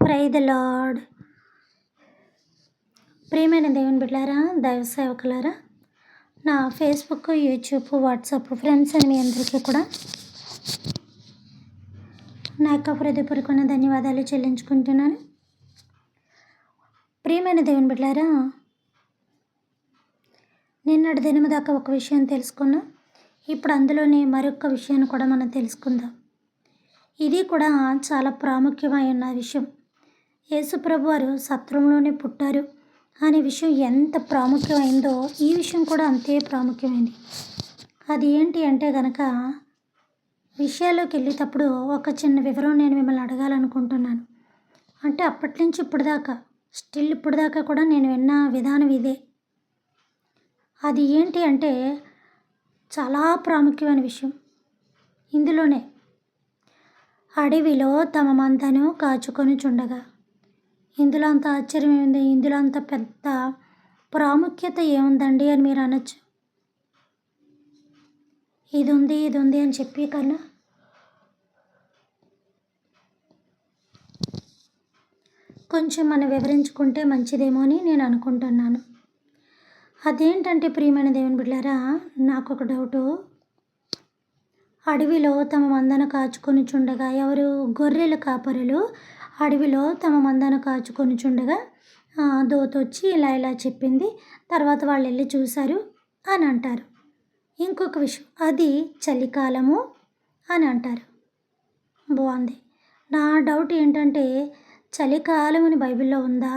Praise the lord. ప్రియమైన దేవుని బిడ్డలారా, దైవ సేవకులారా, నా ఫేస్బుక్, యూట్యూబ్, వాట్సాప్ ఫ్రెండ్స్ అని మీ అందరికీ కూడా నా యొక్క హృదయపూర్వకమైన ధన్యవాదాలు చెల్లించుకుంటున్నాను. ప్రియమైన దేవుని బిడ్డలారా, నిన్నటి దినము దాకా ఒక విషయం తెలుసుకున్నాం. ఇప్పుడు అందులోనే మరొక విషయాన్ని కూడా మనం తెలుసుకుందాం. ఇది కూడా చాలా ప్రాముఖ్యమైన విషయం. యేసుప్రభు వారు సత్రంలోనే పుట్టారు అనే విషయం ఎంత ప్రాముఖ్యమైందో ఈ విషయం కూడా అంతే ప్రాముఖ్యమైంది. అది ఏంటి అంటే గనక విషయాల్లోకి వెళ్ళేటప్పుడు ఒక చిన్న వివరం నేను మిమ్మల్ని అడగాలనుకుంటున్నాను. అంటే అప్పటి నుంచి ఇప్పుడు దాకా ఇప్పుడు దాకా కూడా నేను విన్న విధానం ఇదే. అది ఏంటి అంటే చాలా ప్రాముఖ్యమైన విషయం. ఇందులోనే అడవిలో తమ మందను కాచుకొని చుండగా, ఇందులో అంత ఆశ్చర్యం ఏముంది, ఇందులో అంత పెద్ద ప్రాముఖ్యత ఏముందండి అని మీరు అనొచ్చు. ఇది ఉంది అని చెప్పి కన్నా కొంచెం మనం వివరించుకుంటే మంచిదేమో అని నేను అనుకుంటున్నాను. అదేంటంటే ప్రియమైన దేవుని బిడ్డలారా, నాకు ఒక డౌటు. అడవిలో తమ మందను కాచుకొని చుండగా, ఎవరు? గొర్రెల కాపరులు అడవిలో తమ మందను కాచుకొని చుండగా దోతొచ్చి ఇలా చెప్పింది. తర్వాత వాళ్ళు వెళ్ళి చూశారు అని అంటారు. ఇంకొక విషయం, అది చలికాలము అని అంటారు. బాగుంది. నా డౌట్ ఏంటంటే చలికాలం అని బైబిల్లో ఉందా?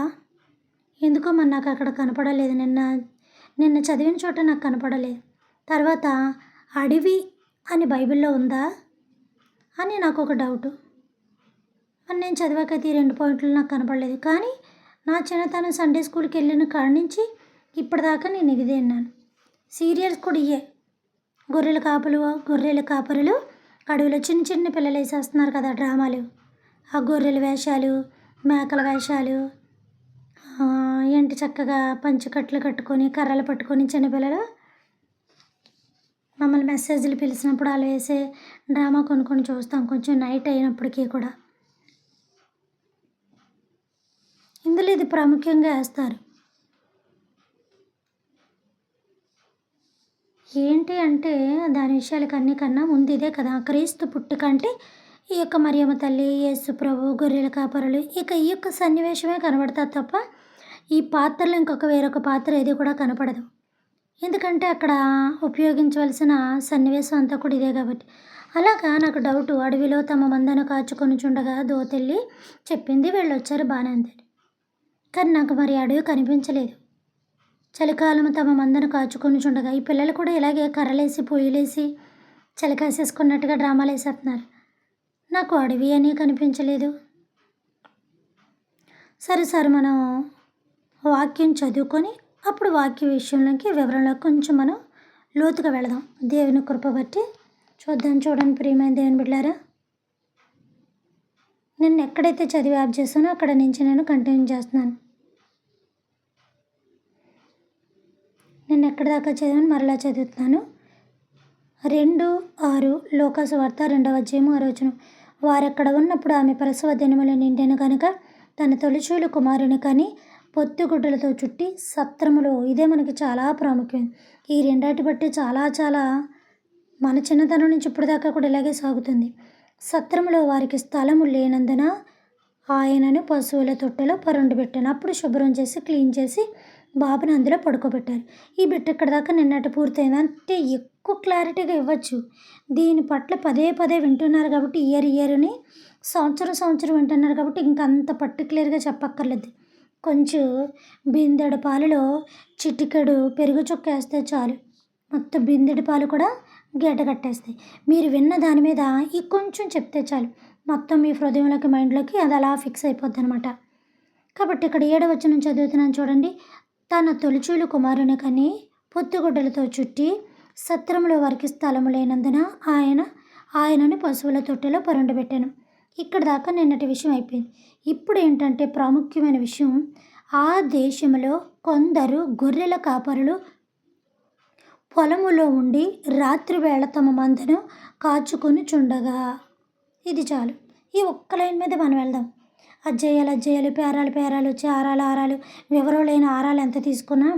ఎందుకో మరి నాకు అక్కడ కనపడలేదు. నిన్న చదివిన చోట నాకు కనపడలేదు. తర్వాత అడవి అని బైబిల్లో ఉందా అని నాకు ఒక డౌటు. మరి నేను చదివాకైతే ఈ 2 పాయింట్లు నాకు కనపడలేదు. కానీ నా చిన్నతనం సండే స్కూల్కి వెళ్ళిన కాడి నుంచి ఇప్పటిదాకా నేను ఇదే విన్నాను. సీరియల్స్ కూడా ఇయే. గొర్రెల కాపరులు అడవిలో చిన్న చిన్న పిల్లలు వేసేస్తున్నారు కదా డ్రామాలు. ఆ గొర్రెల వేషాలు, మేకల వేషాలు, ఏంటి చక్కగా పంచకట్లు కట్టుకొని కర్రలు పట్టుకొని చిన్నపిల్లలు మమ్మల్ని మెసేజ్లు పిలిచినప్పుడు వాళ్ళు వేసే డ్రామా కొన్ని చూస్తాం, కొంచెం నైట్ అయినప్పటికీ కూడా. ఇందులో ఇది ప్రాముఖ్యంగా వేస్తారు. ఏంటి అంటే దాని విషయాలకు అన్నికన్నా ముందు ఇదే కదా, క్రీస్తు పుట్టుక అంటే ఈ యొక్క మరియమ్మ తల్లి, యేసు ప్రభు, గొర్రెల కాపరులు, ఈ యొక్క సన్నివేశమే కనబడతారు తప్ప ఈ పాత్రలో ఇంకొక వేరొక పాత్ర ఏది కూడా కనపడదు. ఎందుకంటే అక్కడ ఉపయోగించవలసిన సన్నివేశం అంతా కూడా ఇదే కాబట్టి. అలాగా నాకు డౌటు. అడవిలో తమ మందను కాచుకొని చుండగా దోతెల్లి చెప్పింది, వెళ్ళొచ్చారు, బాగానే ఉంది. కానీ నాకు మరి అడవి కనిపించలేదు. చలికాలం తమ మందను కాచుకొని చుండగా ఈ పిల్లలు కూడా ఇలాగే కర్రలేసి పొయ్యిలేసి చలి కాసేసుకున్నట్టుగా డ్రామాలు వేసేస్తున్నారు. నాకు అడవి అని కనిపించలేదు. సరే మనం వాక్యం చదువుకొని అప్పుడు వాక్య విషయంలోకి వివరంలోకి కొంచెం మనం లోతుగా వెళదాం. దేవుని కృప బట్టి చూడండి ప్రియమైన దేవుని బిడ్డలారా, నేను ఎక్కడైతే చదివి ఆప్ చేస్తానో అక్కడ నుంచి నేను కంటిన్యూ చేస్తున్నాను. నేను ఎక్కడి దాకా చదివాను మరలా చదువుతున్నాను. 2:6 లోకాసు వార్త 2వ అధ్యాయము 6వ వచనం. వారక్కడ ఉన్నప్పుడు ఆమె ప్రసవ దినములు నిండెను కనుక తన తొలిచూలు కుమారుని కానీ పొత్తిగుడ్డలతో చుట్టి సత్రములో, ఇదే మనకి చాలా ప్రాముఖ్యం. ఈ రెండాటి బట్టి చాలా మన చిన్నతనం నుంచి ఇప్పుడు దాకా కూడా ఇలాగే సాగుతుంది. సత్రములో వారికి స్థలము లేనందున ఆయనను పశువుల తొట్టెలో పరుండబెట్టాను. అప్పుడు శుభ్రం చేసి క్లీన్ చేసి బాబుని అందులో పడుకోబెట్టారు. ఈ బిట్ ఇక్కడ దాకా నిన్నటి పూర్తయింది. అంటే ఎక్కువ క్లారిటీగా ఇవ్వచ్చు. దీని పట్ల పదే వింటున్నారు కాబట్టి ఇయర్ని సంవత్సరం వింటున్నారు కాబట్టి ఇంకంత పర్టికులర్గా చెప్పక్కర్లేదు. కొంచెం బిందెడు పాలలో చిటికెడు పెరుగు చుక్క వేస్తే చాలు, మొత్తం బిందెడు పాలు కూడా గడ్డ కట్టేస్తాయి. మీరు విన్న దాని మీద ఈ కొంచెం చెప్తే చాలు, మొత్తం మీ హృదయంలోకి మైండ్లోకి అది అలా ఫిక్స్ అయిపోద్ది అనమాట. కాబట్టి ఇక్కడ 7వ వచనం చదువుతున్నాను చూడండి. తన తొలిచూలు కుమారుని కని పొత్తిగుడ్డలతో చుట్టి సత్రంలో వారికి స్థలము లేనందున ఆయనను పశువుల తొట్టెలో పరుండబెట్టాను. ఇక్కడ దాకా నిన్నటి విషయం అయిపోయింది. ఇప్పుడు ఏంటంటే ప్రాముఖ్యమైన విషయం, ఆ దేశంలో కొందరు గొర్రెల కాపరులు పొలములో ఉండి రాత్రివేళ తమ మందను కాచుకొని చుండగా. ఇది చాలు. ఈ ఒక్క లైన్ మీద మనం వెళ్దాం. అది చేయాలి పేరాలు పేరాలు వచ్చి ఆరాలు ఆరాలు వివరం లేని ఆరాలు ఎంత తీసుకున్నా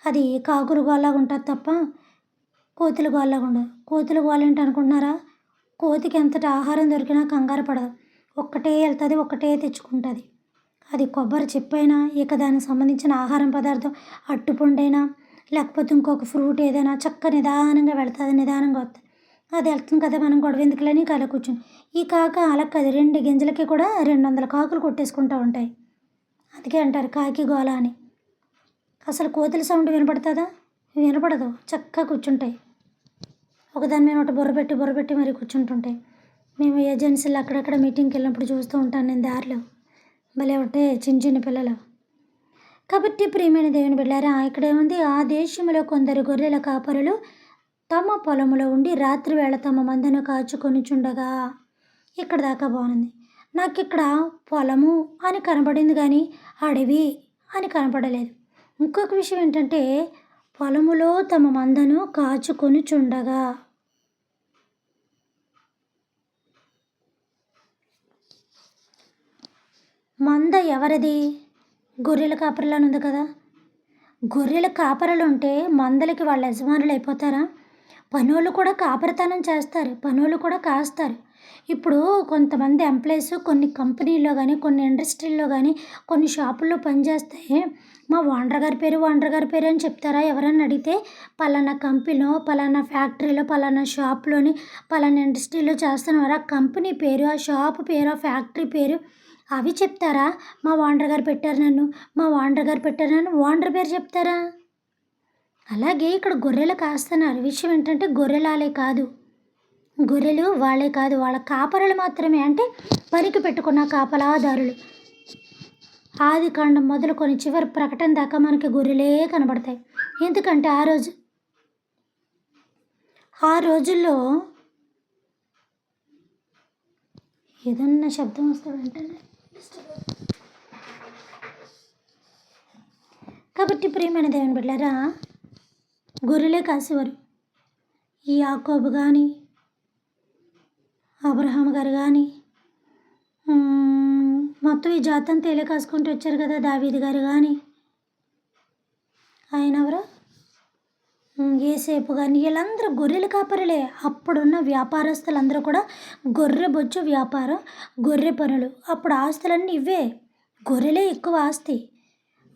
అది కాకులు గోల్లాగా ఉంటుంది తప్ప కోతులు గోల్లాగా ఉండదు. కోతులు గోల ఏంటి అనుకుంటున్నారా? కోతికి ఎంతటి ఆహారం దొరికినా కంగారు పడదు. ఒక్కటే వెళ్తుంది, ఒక్కటే తెచ్చుకుంటుంది. అది కొబ్బరి చెప్పైనా ఇక దానికి సంబంధించిన ఆహారం పదార్థం అట్టుపండైనా లేకపోతే ఇంకొక ఫ్రూట్ ఏదైనా చక్క నిదానంగా వెళ్తుంది, నిదానంగా వస్తుంది. అది వెళ్తుంది కదా మనం గొడవ ఎందుకులని కాల కూర్చుని. ఈ కాక అలా కాదు, 2 గింజలకి కూడా 200 కాకులు కొట్టేసుకుంటూ ఉంటాయి. అందుకే అంటారు కాకి గోల అని. అసలు కోతుల సౌండ్ వినపడుతుందా? వినపడదు. చక్కగా కూర్చుంటాయి. ఒకదాని మీద ఒకటి బుర్ర పెట్టి మరి కూర్చుంటుంటాయి. మేము ఏజెన్సీలో అక్కడక్కడ మీటింగ్కి వెళ్ళినప్పుడు చూస్తూ ఉంటాను నేను దారిలో. భలే ఉంటాయి చిన్న చిన్న పిల్లలు. కాబట్టి ప్రియమైన దేవుని బిడ్డారా, ఇక్కడ ఏముంది? ఆ దేశంలో కొందరు గొర్రెల కాపరులు తమ పొలములో ఉండి రాత్రివేళ తమ మందను కాచుకొనుచుండగా. ఇక్కడ దాకా బాగుంది. నాకు ఇక్కడ పొలము అని కనబడింది కానీ అడవి అని కనపడలేదు. ఇంకొక విషయం ఏంటంటే పొలములో తమ మందను కాచుకొనుచుండగా. మంద ఎవరిది? గొర్రెల కాపరులని ఉంది కదా. గొర్రెల కాపరులు ఉంటే మందలకి వాళ్ళ యజమానులు అయిపోతారా? పనోళ్ళు కూడా కాపరితనం చేస్తారు, పనోళ్ళు కూడా కాస్తారు. ఇప్పుడు కొంతమంది ఎంప్లాయీస్ కొన్ని కంపెనీల్లో కానీ కొన్ని ఇండస్ట్రీల్లో కానీ కొన్ని షాపుల్లో పనిచేస్తే మా ఓనర్ గారి పేరు అని చెప్తారా? ఎవరన్నా అడిగితే పలానా కంపెనీలో పలానా ఫ్యాక్టరీలో పలానా షాప్లోని పలానా ఇండస్ట్రీలో చేస్తున్నారు. ఆ కంపెనీ పేరు, ఆ షాపు పేరు, ఆ ఫ్యాక్టరీ పేరు అవి చెప్తారా? మా ఓనర్ గారు పెట్టారు నన్ను ఓనర్ పేరు చెప్తారా? అలాగే ఇక్కడ గొర్రెలు కాస్తున్నారు. విషయం ఏంటంటే గొర్రెలాలే కాదు, గొర్రెలు వాళ్ళే కాదు, వాళ్ళ కాపరులు మాత్రమే. అంటే పనికి పెట్టుకున్న కాపలాదారులు. ఆదికాండం మొదలుకొని చివరి ప్రకటన దాకా మనకి గొర్రెలే కనబడతాయి. ఎందుకంటే ఆ రోజుల్లో ఏదన్నా శబ్దం వస్తే వెంటనే. కాబట్టి ప్రియమైన దేవుని బిడ్డలారా, గొర్రెలే కాసేవారు. ఈ యాకోబు కానీ అబ్రహాం గారు కానీ మొత్తం ఈ జాతంతా తేలే కాసుకుంటూ వచ్చారు కదా. దావీదు గారు కానీ ఆయన ఎవరు ఏసేపు కానీ వీళ్ళందరూ గొర్రెల కాపరులే. అప్పుడున్న వ్యాపారస్తులందరూ కూడా గొర్రె బొచ్చు వ్యాపారం, గొర్రె పనులు. అప్పుడు ఆస్తులన్నీ ఇవే. గొర్రెలే ఎక్కువ ఆస్తి.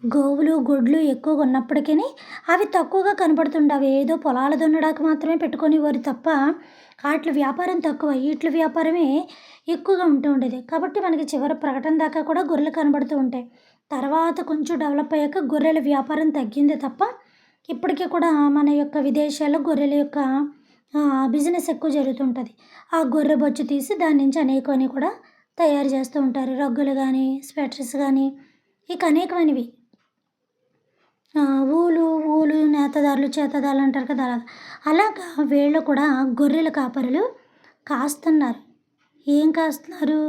గోవులు గొడ్లు ఎక్కువగా ఉన్నప్పటికీ అవి తక్కువగా కనపడుతుండవి. ఏదో పొలాలు దున్నడానికి మాత్రమే పెట్టుకునేవారు తప్ప వాటి వ్యాపారం తక్కువ, వీటి వ్యాపారమే ఎక్కువగా ఉంటూ ఉండేది. కాబట్టి మనకి చివరి ప్రకటన దాకా కూడా గొర్రెలు కనబడుతూ ఉంటాయి. తర్వాత కొంచెం డెవలప్ అయ్యాక గొర్రెల వ్యాపారం తగ్గింది తప్ప ఇప్పటికీ కూడా మన యొక్క విదేశాల్లో గొర్రెల యొక్క బిజినెస్ ఎక్కువ జరుగుతుంటుంది. ఆ గొర్రె బొచ్చు తీసి దాని నుంచి అనేకమని కూడా తయారు చేస్తూ ఉంటారు. రగ్గులు కానీ స్వెటర్స్ కానీ ఇక అనేకమైనవి. ఊలు నేతదారులు చేతదారులు అంటారు కదా. అలాగా వీళ్ళు కూడా గొర్రెల కాపరులు కాస్తున్నారు. ఏం కాస్తున్నారు?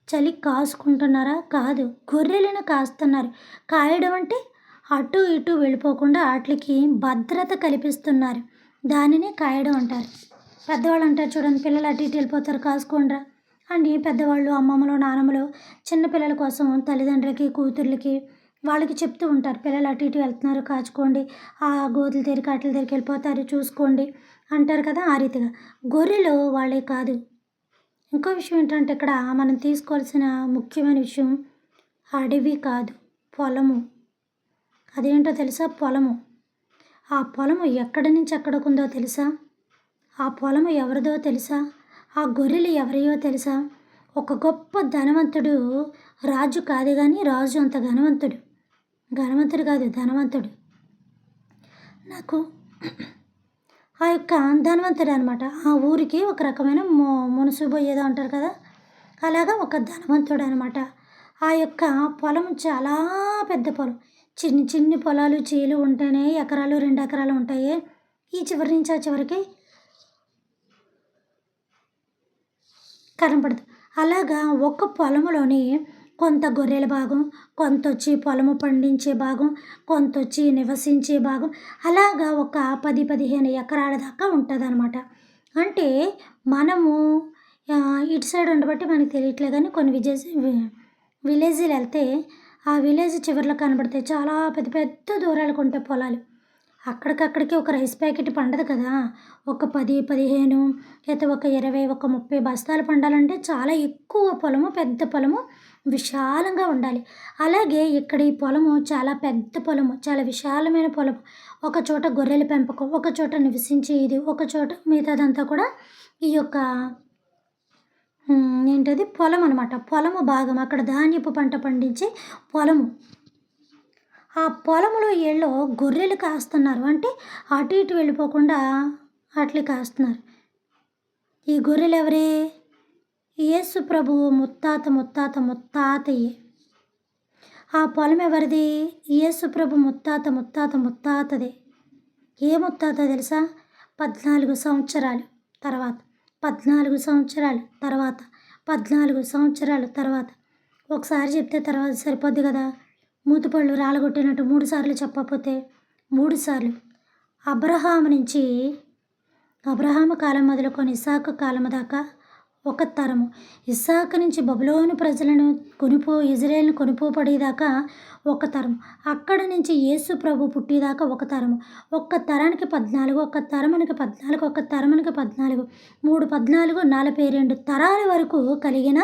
చలి కాసుకుంటున్నారా? కాదు, గొర్రెలను కాస్తున్నారు. కాయడం అంటే అటు ఇటు వెళ్ళిపోకుండా వాటికి భద్రత కల్పిస్తున్నారు. దానినే కాయడం అంటారు. పెద్దవాళ్ళు అంటారు చూడండి, పిల్లలు అటు ఇటు వెళ్ళిపోతారు కాసుకోండిరా అని. పెద్దవాళ్ళు అమ్మమ్మలు నాన్నమ్మలు చిన్నపిల్లల కోసం తల్లిదండ్రులకి కూతుర్లకి వాళ్ళకి చెప్తూ ఉంటారు. పిల్లలు అటు ఇటు వెళ్తున్నారు కాచుకోండి, ఆ గోతులు తెరికి అట్ల తెరికి వెళ్ళిపోతారు చూసుకోండి అంటారు కదా. ఆ రీతిగా గొర్రెలు వాళ్ళే కాదు. ఇంకో విషయం ఏంటంటే ఇక్కడ మనం తీసుకోవాల్సిన ముఖ్యమైన విషయం అడవి కాదు, పొలము. అదేంటో తెలుసా? పొలము. ఆ పొలము ఎక్కడి నుంచి ఎక్కడికుందో తెలుసా? ఆ పొలము ఎవరిదో తెలుసా? ఆ గొర్రెలు ఎవరియో తెలుసా? ఒక గొప్ప ధనవంతుడు, రాజు కాదు కానీ రాజు అంత ధనవంతుడు కాదు, ధనవంతుడు. నాకు ఆ యొక్క ధనవంతుడు అనమాట. ఆ ఊరికి ఒక రకమైన మునుసుబు ఏదో అంటారు కదా, అలాగా ఒక ధనవంతుడు అనమాట. ఆ యొక్క పొలం చాలా పెద్ద పొలం. చిన్ని పొలాలు చేలు ఉంటేనే ఎకరాలు 2 ఎకరాలు ఉంటాయి. ఈ చివరి నుంచి ఆ చివరికి కనపడదు. అలాగా ఒక పొలంలోని కొంత గొర్రెల భాగం, కొంత వచ్చి పొలము పండించే భాగం, కొంత వచ్చి నివసించే భాగం, అలాగా ఒక 10-15 ఎకరాల దాకా ఉంటుంది అనమాట. అంటే మనము ఇటు సైడ్ ఉండబట్టి మనకు తెలియట్లేదు కానీ కొన్ని విలేజ్‌లు ఎళ్తే ఆ విలేజ్ చివరలో కనబడతాయి. చాలా పెద్ద పెద్ద దూరాలకు ఉంటాయి పొలాలు. అక్కడికక్కడికి ఒక రైస్ ప్యాకెట్ పండదు కదా! ఒక 10, 15 లేతే ఒక 20, ఒక 30 బస్తాలు పండాలంటే చాలా ఎక్కువ పొలము, పెద్ద పొలము, విశాలంగా ఉండాలి. అలాగే ఇక్కడ ఈ పొలము చాలా పెద్ద పొలము, చాలా విశాలమైన పొలము. ఒక చోట గొర్రెల పెంపకం, ఒక చోట నివసించేది, ఒక చోట మిగతాదంతా కూడా ఈ యొక్క ఏంటది పొలం అనమాట. పొలము భాగం. అక్కడ ధాన్యపు పంట పండించే పొలము. ఆ పొలంలో ఈళ్ళు గొర్రెలు కాస్తున్నారు. అంటే అటు ఇటు వెళ్ళిపోకుండా అట్లే కాస్తున్నారు. ఈ గొర్రెలెవరి? యేసు ప్రభువు ముత్తాతయ్యే. ఆ పొలం ఎవరిది? యేసు ప్రభు ముత్తాతదే. ఏ ముత్తాత తెలుసా? 14 సంవత్సరాలు తర్వాత, 14 సంవత్సరాలు తర్వాత, 14 సంవత్సరాలు తర్వాత. ఒకసారి చెప్తే తర్వాత సరిపోద్ది కదా! మూతిపళ్ళు రాలగొట్టినట్టు 3 సార్లు చెప్పకపోతే 3 సార్లు. అబ్రహాము కాలం మొదలుకొని ఇస్సాకు కాలం దాకా ఒక తరము. ఇస్సాకు నుంచి బబులోను ప్రజలను ఇజ్రాయేలును కొనిపోబడేదాకా ఒక తరం. అక్కడి నుంచి యేసు ప్రభు పుట్టేదాకా ఒక తరము. ఒక్క తరానికి 14, ఒక్క తరమునికి 14, ఒక్క తరమునికి 14, 3 14, 42 తరాల వరకు కలిగిన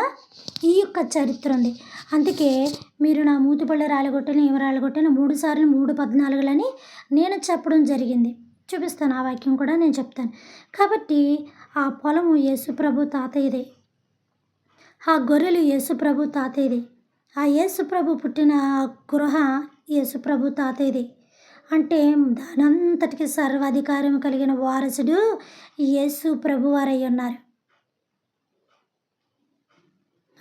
ఈ యొక్క చరిత్ర ఉంది. అందుకే మీరు నా మూతిపళ్ళు రాలగొట్టిన ఏమి రాలగొట్టిన 3 సార్లు 3 14లని నేను చెప్పడం జరిగింది. చూపిస్తాను. ఆ వాక్యం కూడా నేను చెప్తాను. కాబట్టి ఆ పొలము యేసుప్రభు తాతయ్యదే. ఆ గొర్రెలు యేసుప్రభు తాతయ్యదే. ఆ యేసుప్రభు పుట్టిన గృహ యేసుప్రభు తాతయ్యదే. అంటే దానంతటికి సర్వాధికారం కలిగిన వారసుడు యేసు ప్రభువారై ఉన్నారు.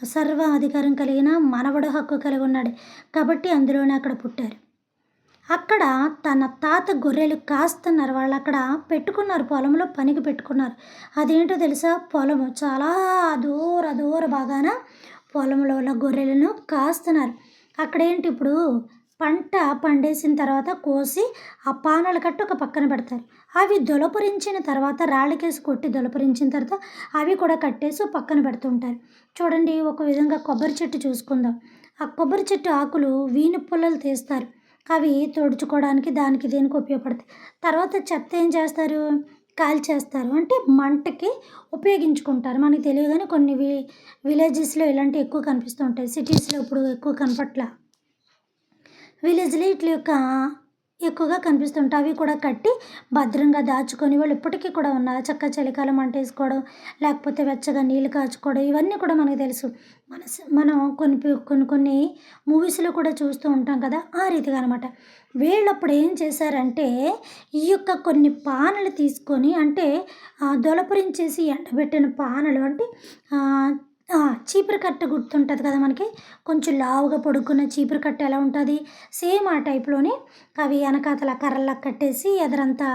సర్వ అధికారం కలిగిన మనవడు హక్కు కలిగి ఉన్నాడు. కాబట్టి అందులోనే అక్కడ పుట్టారు. అక్కడ తన తాత గొర్రెలు కాస్తున్నారు. వాళ్ళు అక్కడ పెట్టుకున్నారు, పొలంలో పనికి పెట్టుకున్నారు. అదేంటో తెలుసా? పొలము చాలా దూర భాగాన పొలంలో ఉన్న గొర్రెలను కాస్తున్నారు. అక్కడేంటి ఇప్పుడు పంట పండేసిన తర్వాత కోసి ఆ పానల కట్టి ఒక పక్కన పెడతారు. అవి దొలపరించిన తర్వాత రాళ్ళకేసి కొట్టి దొలపరించిన తర్వాత అవి కూడా కట్టేసి పక్కన పెడుతుంటారు. చూడండి, ఒక విధంగా కొబ్బరి చెట్టు చూసుకుందాం. ఆ కొబ్బరి చెట్టు ఆకులు వీణి పుల్లలు తీస్తారు. అవి తుడుచుకోవడానికి దానికి దీనికి ఉపయోగపడతాయి. తర్వాత చెత్త ఏం చేస్తారు? కాల్చేస్తారు. అంటే మంటకి ఉపయోగించుకుంటారు. మనకు తెలియదు కానీ కొన్ని విలేజెస్లో ఇలాంటివి ఎక్కువ కనిపిస్తూ ఉంటాయి. సిటీస్లో ఇప్పుడు ఎక్కువ కనపట్ల. విలేజ్లో ఇట్ల యొక్క ఎక్కువగా కనిపిస్తుంటాయి. అవి కూడా కట్టి భద్రంగా దాచుకొని వాళ్ళు ఇప్పటికీ కూడా ఉన్నారు. చక్కగా చలికాలం మంట వేసుకోవడం, లేకపోతే వెచ్చగా నీళ్ళు కాచుకోవడం, ఇవన్నీ కూడా మనకు తెలుసు. మనం కొన్ని మూవీస్లో కూడా చూస్తూ ఉంటాం కదా, ఆ రీతిగా అనమాట. వీళ్ళప్పుడు ఏం చేశారంటే ఈ యొక్క కొన్ని పానలు తీసుకొని, అంటే దొలపరించేసి ఎండబెట్టిన పానలు, అంటే చీపురు కట్ట గుర్తుంటుంది కదా మనకి, కొంచెం లావుగా పొడుగున్న చీపురు కట్ట ఎలా ఉంటుంది, సేమ్ ఆ టైప్లోనే అవి వెనకాతల కర్రలా కట్టేసి ఎదరంతా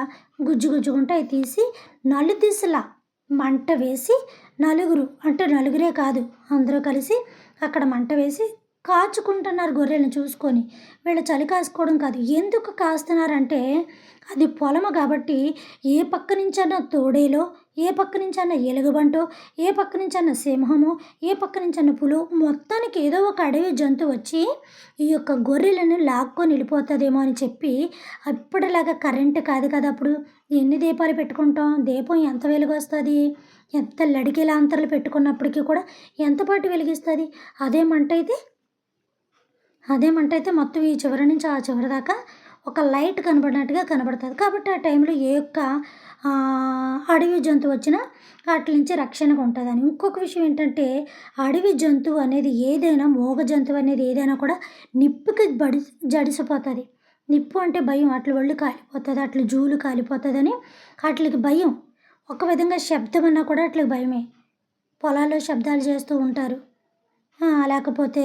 గుజ్జుగా ఉంటే అవి తీసి నలుదిశలా మంట వేసి నలుగురే కాదు అందరూ కలిసి అక్కడ మంట వేసి కాచుకుంటున్నారు గొర్రెలను చూసుకొని. వీళ్ళు చలి కాసుకోవడం కాదు. ఎందుకు కాస్తున్నారంటే అది పొలము కాబట్టి ఏ పక్క నుంచన్నా తోడేలో, ఏ పక్క నుంచన్నా ఎలుగుబంటో, ఏ పక్క నుంచన్నా సింహమో, ఏ పక్క నుంచన్నా పులో, మొత్తానికి ఏదో ఒక అడవి జంతువు వచ్చి ఈ యొక్క గొర్రెలను లాక్కొని వెళ్ళిపోతుందేమో అని చెప్పి, అప్పటిలాగా కరెంటు కాదు కదా అప్పుడు. ఎన్ని దీపాలు పెట్టుకుంటాం? దీపం ఎంత వెలుగొస్తుంది? ఎంత లడికిలాంతర్లు పెట్టుకున్నప్పటికీ కూడా ఎంతపాటు వెలిగిస్తుంది? అదే మంట అయితే మొత్తం ఈ చివరి నుంచి ఆ చివరి దాకా ఒక లైట్ కనబడినట్టుగా కనబడుతుంది. కాబట్టి ఆ టైంలో ఏ యొక్క అడవి జంతువు వచ్చినా వాటి నుంచి రక్షణగా ఉంటుందని. ఇంకొక విషయం ఏంటంటే, అడవి జంతువు అనేది ఏదైనా, మూగ జంతువు అనేది ఏదైనా కూడా నిప్పుకి జడిసిపోతుంది. నిప్పు అంటే భయం. అట్ల ఒళ్ళు కాలిపోతుంది, అట్ల జూలు కాలిపోతుందని వాటికి భయం. ఒక విధంగా శబ్దం అన్నా కూడా అట్లకి భయమే. పొలాల్లో శబ్దాలు చేస్తూ ఉంటారు, లేకపోతే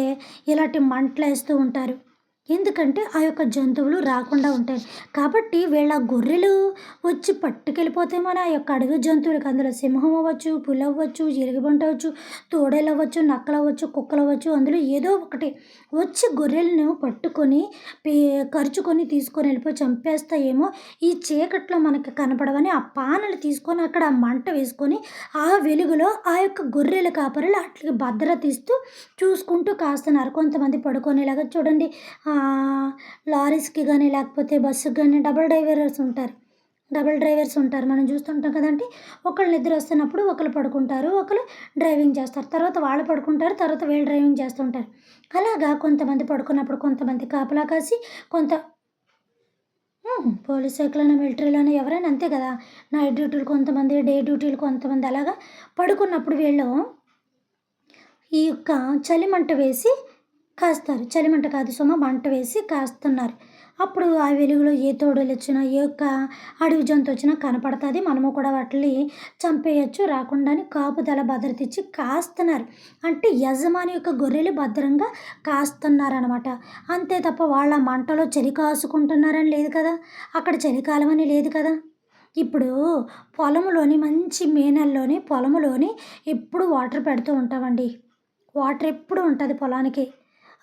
ఇలాంటి మంటలు వేస్తూ ఉంటారు. ఎందుకంటే ఆ యొక్క జంతువులు రాకుండా ఉంటాయి. కాబట్టి వీళ్ళ గొర్రెలు వచ్చి పట్టుకెళ్ళిపోతే మన యొక్క అడవి జంతువులకి అందులో సింహం అవ్వచ్చు, పులి అవ్వచ్చు, ఎలుగుబంటి అవ్వచ్చు, తోడేలు అవ్వచ్చు, నక్కలు అవ్వచ్చు, కుక్కలు అవ్వచ్చు, అందులో ఏదో ఒకటి వచ్చి గొర్రెలను పట్టుకొని పే కరుచుకొని తీసుకొని వెళ్ళిపోయి చంపేస్తాయేమో. ఈ చీకట్లో మనకి కనపడవని ఆ పానలు తీసుకొని అక్కడ ఆ మంట వేసుకొని ఆ వెలుగులో ఆ యొక్క గొర్రెల కాపరులు ఆటికి భద్రత ఇస్తూ చూసుకుంటూ కాస్తున్నారు. కొంతమంది పడుకునేలాగా చూడండి. లారీస్‌కి గానీ, లేకపోతే బస్సుకి గానీ డబుల్ డ్రైవర్స్ ఉంటారు. మనం చూస్తుంటాం కదండీ! ఒకళ్ళు నిద్ర వస్తున్నప్పుడు ఒకళ్ళు పడుకుంటారు. ఒకళ్ళు డ్రైవింగ్ చేస్తారు. తర్వాత వాళ్ళు పడుకుంటారు. తర్వాత వీళ్ళు డ్రైవింగ్ చేస్తుంటారు. అలాగా కొంతమంది పడుకున్నప్పుడు కొంతమంది కాపలా కాసి కొంత పోలీస్ శాఖలోనే, మిలిటరీలోనే ఎవరైనా అంతే కదా! నైట్ డ్యూటీలు కొంతమంది, డే డ్యూటీలు కొంతమంది అలాగా పడుకున్నప్పుడు వీళ్ళు ఈ యొక్క చలిమంట వేసి కాస్తారు. చలిమంట కాదు సుమ, మంట వేసి కాస్తున్నారు. అప్పుడు ఆ వెలుగులో ఏ తోడేలొచ్చినా, ఏ యొక్క అడవి జంతువు వచ్చినా కనపడతది. మనము కూడా వాటిని చంపేయొచ్చు. రాకుండానే కాపుదల భద్రత ఇచ్చి కాస్తున్నారు. అంటే యజమాని యొక్క గొర్రెలు భద్రంగా కాస్తున్నారనమాట. అంతే తప్ప వాళ్ళ మంటలో చలి కాసుకుంటున్నారని లేదు కదా! అక్కడ చలికాలం అని లేదు కదా! ఇప్పుడు పొలంలోని మంచి మే నెలలోని పొలంలోని ఎప్పుడు వాటర్ పెడుతూ ఉంటామండి. వాటర్ ఎప్పుడు ఉంటది పొలానికి.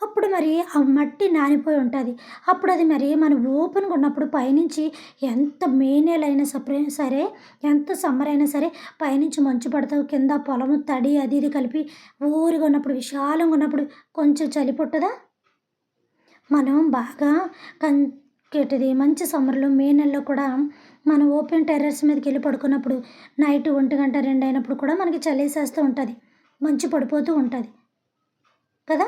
అప్పుడు మరి ఆ మట్టి నానిపోయి ఉంటది. అప్పుడు అది మరి మనం ఓపెన్‌గా ఉన్నప్పుడు పైనుంచి ఎంత మే నెలైనా సరే, ఎంత సమ్మర్ అయినా సరే పైనుంచి మంచు పడతా కింద పొలము తడి అది ఇది కలిపి ఊరుగా ఉన్నప్పుడు, విశాలంగా ఉన్నప్పుడు కొంచెం చలి పుట్టదా? మనం బాగా కన్ కేటిది మంచి సమ్మర్‌లో మే నెలలో కూడా మనం ఓపెన్ టెర్రస్ మీదకెళ్ళి పడుకున్నప్పుడు నైట్ 1:00, 2 అయినప్పుడు కూడా మనకి చలేసేస్తూ ఉంటది. మంచు పడిపోతూ ఉంటది. కదా!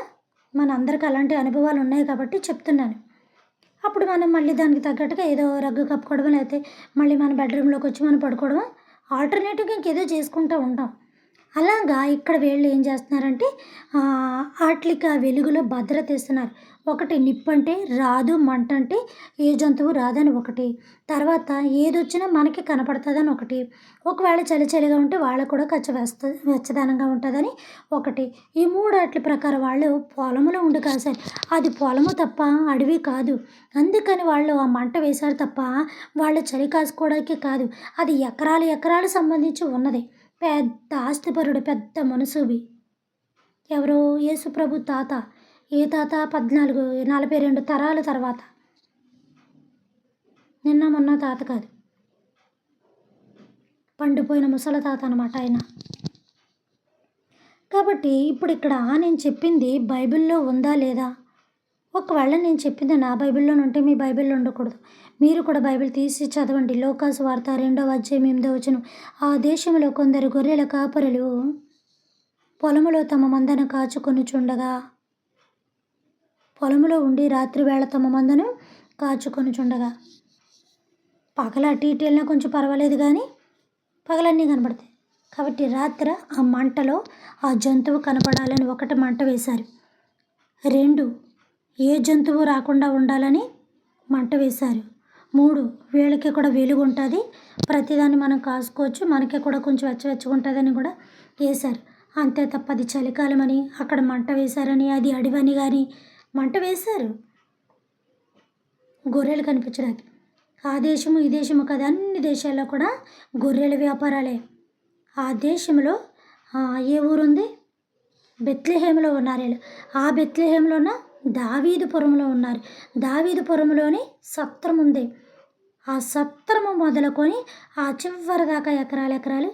మనందరికి అలాంటి అనుభవాలు ఉన్నాయి కాబట్టి చెప్తున్నాను. అప్పుడు మనం మళ్ళీ దానికి తగ్గట్టుగా ఏదో రగ్గు కప్పుకోవడమో, లేతే మళ్ళీ మన బెడ్‌రూమ్‌లోకొచ్చి మనం పడుకోవడమో, ఆల్టర్‌నేటివ్‌గా ఇంకేదో చేసుకుంటూ ఉంటాం. అలాగా ఇక్కడ వీళ్ళు ఏం చేస్తున్నారంటే ఆట్లికి ఆ వెలుగులో భద్రత ఇస్తున్నారు. ఒకటి నిప్పంటే రాదు, మంటంటే ఏ జంతువు రాదని ఒకటి. తర్వాత ఏదొచ్చినా మనకి కనపడతదని ఒకటి. ఒకవేళ చలి చలిగా ఉంటే వాళ్ళకి కూడా వెచ్చదనంగా ఉంటదని ఒకటి. ఈ 3 ఆట్ల ప్రకారం వాళ్ళు పొలంలో ఉండి కాశారు. అది పొలము తప్ప అడవి కాదు. అందుకని వాళ్ళు ఆ మంట వేశారు తప్ప వాళ్ళు చలి కాసుకోవడానికి కాదు. అది ఎకరాలు ఎకరాలు సంబంధించి ఉన్నది. పెద్ద ఆస్తిపరుడు, పెద్ద మనసువి. ఎవరు? యేసుప్రభు తాత. ఏ తాత? 42 తరాల తర్వాత. నిన్న మొన్న తాత కాదు. పండిపోయిన ముసలి తాత అనమాట ఆయన. కాబట్టి ఇప్పుడిక్కడ నేను చెప్పింది బైబిల్‌లో ఉందా లేదా? ఒకవేళ నేను చెప్పింది నా బైబిల్‌లోనే ఉంటే మీ బైబిల్‌లో ఉండకూడదు. మీరు కూడా బైబిల్ తీసి చదవండి. లూకాసు వార్త 2వ అధ్యాయం 8వ వచనం. ఆ దేశంలో కొందరు గొర్రెల కాపరులు పొలములో తమ మందను కాచుకొనుచుండగా, పొలములో ఉండి రాత్రివేళ తమ మందను కాచుకొనుచుండగా, పగలు అటు ఇటు వెళ్ళినా కొంచెం పర్వాలేదు కానీ పగలన్నీ కనపడతాయి. కాబట్టి రాత్రి ఆ మంటలో ఆ జంతువు కనపడాలని ఒకటి మంట వేశారు. 2 ఏ జంతువు రాకుండా ఉండాలని మంట వేశారు. 3 వీళ్ళకి కూడా వెలుగు ఉంటుంది. ప్రతిదాన్ని మనం కాసుకోవచ్చు. మనకి కూడా కొంచెం వెచ్చగా ఉంటుందని కూడా వేశారు. అంతే తప్ప అది చలికాలమని అక్కడ మంట వేశారని అది అడవని కానీ మంట వేశారు గొర్రెలు కనిపించడానికి. ఆ దేశము ఈ దేశము కాదు, అన్ని దేశాల్లో కూడా గొర్రెల వ్యాపారాలే. ఆ దేశంలో ఏ ఊరుంది? బెత్లెహేములో ఉన్నారు వీళ్ళు. ఆ బెత్లెహేములోన దావీదుపురంలో ఉన్నారు. దావీదుపురంలోని సత్రం ఉంది. ఆ సత్రము మొదలుకొని ఆ చివరి దాకా ఎకరాలు ఎకరాలు,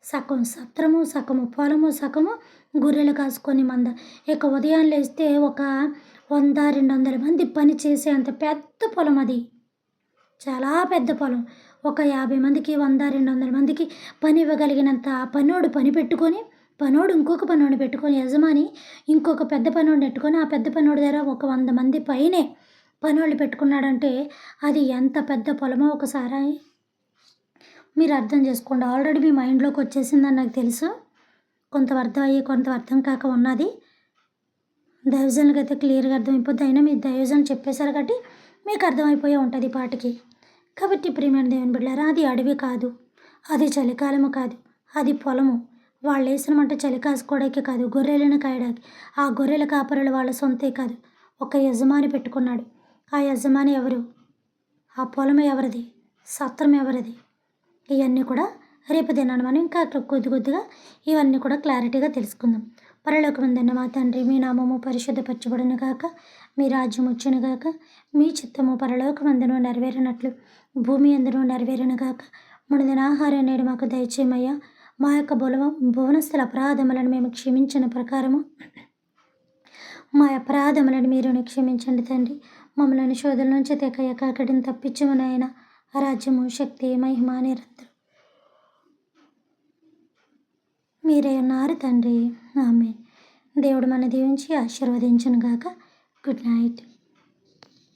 సగం సత్రము, సగము పొలము, సగము గొర్రెలు కాసుకొని మంద. ఇక ఉదయం లేస్తే ఒక 100, 200 మంది పని చేసే అంత పెద్ద పొలం అది. చాలా పెద్ద పొలం. ఒక 50 మందికి, 100, 200 మందికి పని ఇవ్వగలిగినంత పనోడు పని పెట్టుకొని, పనోడు ఇంకొక పనోడిని పెట్టుకొని, యజమాని ఇంకొక పెద్ద పనోడిని పెట్టుకొని, ఆ పెద్ద పనోడి దగ్గర ఒక 100 మంది పైనే పనోళ్ళు పెట్టుకున్నాడంటే అది ఎంత పెద్ద పొలమో ఒకసారి మీరు అర్థం చేసుకోండి. ఆల్రెడీ మీ మైండ్‌లోకి వచ్చేసిందని నాకు తెలుసు. కొంత అర్థం అయ్యి, కొంత అర్థం కాక ఉన్నది. దైవజనులకైతే క్లియర్‌గా అర్థమైపోద్ది. అయినా మీరు దైవజనులు చెప్పేశారు కాబట్టి మీకు అర్థమైపోయే ఉంటుంది ఈ పాటికి. కాబట్టి ప్రియమైన దేవుని బిడ్డలారా, అది అడవి కాదు, అది చలికాలము కాదు, అది పొలము. వాళ్ళేసిన మంట చలి కాసుకోవడానికి కాదు, గొర్రెలను కాయడానికి. ఆ గొర్రెల కాపరులు వాళ్ళ సొంతే కాదు, ఒక యజమాని పెట్టుకున్నాడు. ఆ యజమాని ఎవరు? ఆ పొలం ఎవరిది? సత్రం ఎవరిది? ఇవన్నీ కూడా రేపు దినాన మనం ఇంకా కొద్ది కొద్దిగా ఇవన్నీ కూడా క్లారిటీగా తెలుసుకుందాం. పరలోకమందున్న మా తండ్రి, మీ నామము పరిశుద్ధపరచబడును గాక, మీ రాజ్యం వచ్చును గాక, మీ చిత్తము పరలోకమందును నెరవేరినట్లు భూమి అందును నెరవేరును గాక. మనదిన ఆహారం నేడు మాకు దయచేయమయ్యా. మా యొక్క భువనస్థుల అపరాధములను మేము క్షమించిన ప్రకారము మా అపరాధములను మీరు క్షమించండి తండ్రి. మమ్మల్ని శోధన నుంచి తెకయ్య కాకడిని తప్పించము నాయన. రాజ్యము, శక్తి, మహిమ నిరంతరం మీరే ఉన్నారు తండ్రి. ఆమేన్. దేవుడు మన దీవించి ఆశీర్వదించును గాక. Good night.